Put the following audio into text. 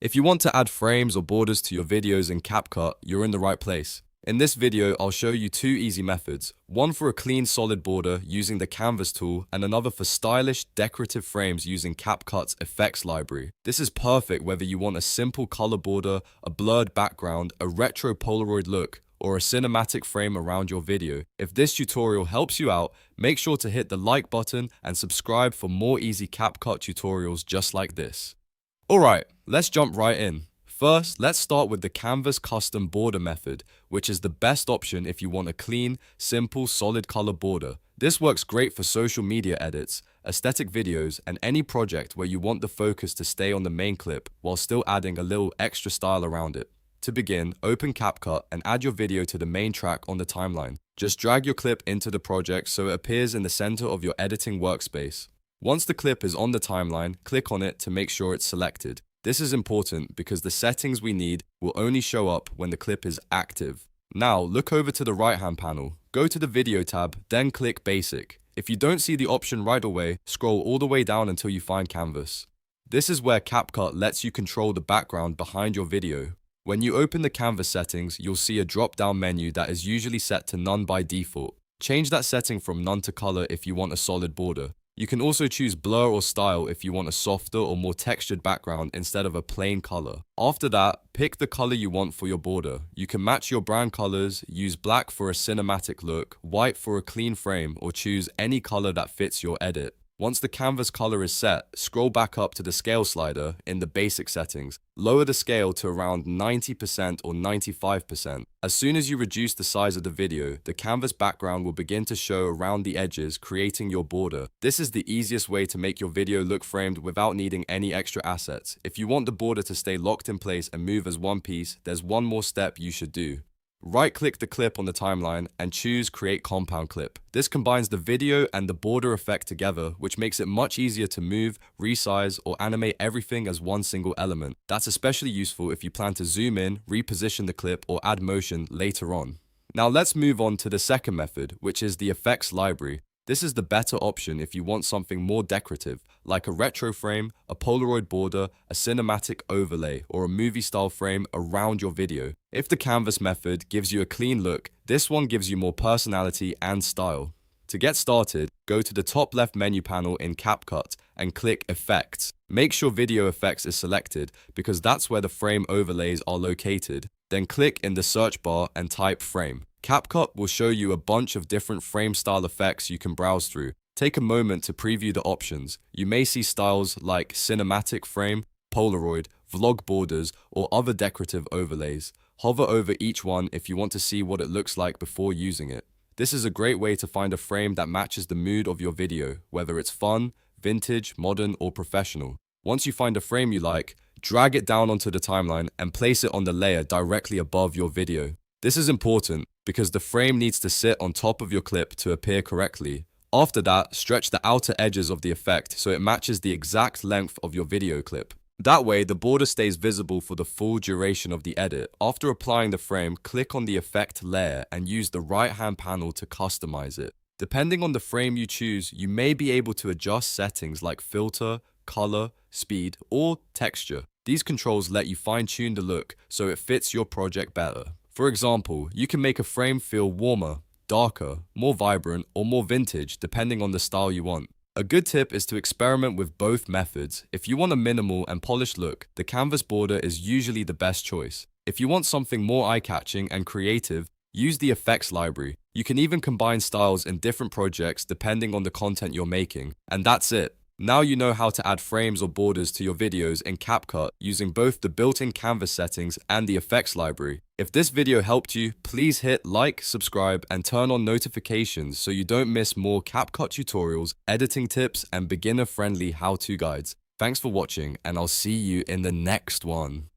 If you want to add frames or borders to your videos in CapCut, you're in the right place. In this video, I'll show you two easy methods, one for a clean solid border using the Canvas tool and another for stylish decorative frames using CapCut's effects library. This is perfect whether you want a simple color border, a blurred background, a retro Polaroid look, or a cinematic frame around your video. If this tutorial helps you out, make sure to hit the like button and subscribe for more easy CapCut tutorials just like this. Alright, let's jump right in. First, let's start with the Canvas custom border method, which is the best option if you want a clean, simple, solid color border. This works great for social media edits, aesthetic videos, and any project where you want the focus to stay on the main clip while still adding a little extra style around it. To begin, open CapCut and add your video to the main track on the timeline. Just drag your clip into the project so it appears in the center of your editing workspace. Once the clip is on the timeline, click on it to make sure it's selected. This is important because the settings we need will only show up when the clip is active. Now, look over to the right-hand panel. Go to the Video tab, then click Basic. If you don't see the option right away, scroll all the way down until you find Canvas. This is where CapCut lets you control the background behind your video. When you open the Canvas settings, you'll see a drop-down menu that is usually set to None by default. Change that setting from None to Color if you want a solid border. You can also choose blur or style if you want a softer or more textured background instead of a plain color. After that, pick the color you want for your border. You can match your brand colors, use black for a cinematic look, white for a clean frame, or choose any color that fits your edit. Once the canvas color is set, scroll back up to the scale slider in the basic settings. Lower the scale to around 90% or 95%. As soon as you reduce the size of the video, the canvas background will begin to show around the edges, creating your border. This is the easiest way to make your video look framed without needing any extra assets. If you want the border to stay locked in place and move as one piece, there's one more step you should do. Right-click the clip on the timeline and choose Create Compound Clip. This combines the video and the border effect together, which makes it much easier to move, resize, or animate everything as one single element. That's especially useful if you plan to zoom in, reposition the clip, or add motion later on. Now let's move on to the second method, which is the effects library. This is the better option if you want something more decorative, like a retro frame, a Polaroid border, a cinematic overlay, or a movie-style frame around your video. If the canvas method gives you a clean look, this one gives you more personality and style. To get started, go to the top left menu panel in CapCut and click Effects. Make sure Video Effects is selected because that's where the frame overlays are located. Then click in the search bar and type Frame. CapCut will show you a bunch of different frame style effects you can browse through. Take a moment to preview the options. You may see styles like cinematic frame, Polaroid, vlog borders, or other decorative overlays. Hover over each one if you want to see what it looks like before using it. This is a great way to find a frame that matches the mood of your video, whether it's fun, vintage, modern, or professional. Once you find a frame you like, drag it down onto the timeline and place it on the layer directly above your video. This is important because the frame needs to sit on top of your clip to appear correctly. After that, stretch the outer edges of the effect so it matches the exact length of your video clip. That way, the border stays visible for the full duration of the edit. After applying the frame, click on the effect layer and use the right-hand panel to customize it. Depending on the frame you choose, you may be able to adjust settings like filter, color, speed, or texture. These controls let you fine-tune the look so it fits your project better. For example, you can make a frame feel warmer, darker, more vibrant, or more vintage depending on the style you want. A good tip is to experiment with both methods. If you want a minimal and polished look, the canvas border is usually the best choice. If you want something more eye-catching and creative, use the effects library. You can even combine styles in different projects depending on the content you're making. And that's it. Now you know how to add frames or borders to your videos in CapCut using both the built-in canvas settings and the effects library. If this video helped you, please hit like, subscribe, and turn on notifications so you don't miss more CapCut tutorials, editing tips, and beginner-friendly how-to guides. Thanks for watching, and I'll see you in the next one.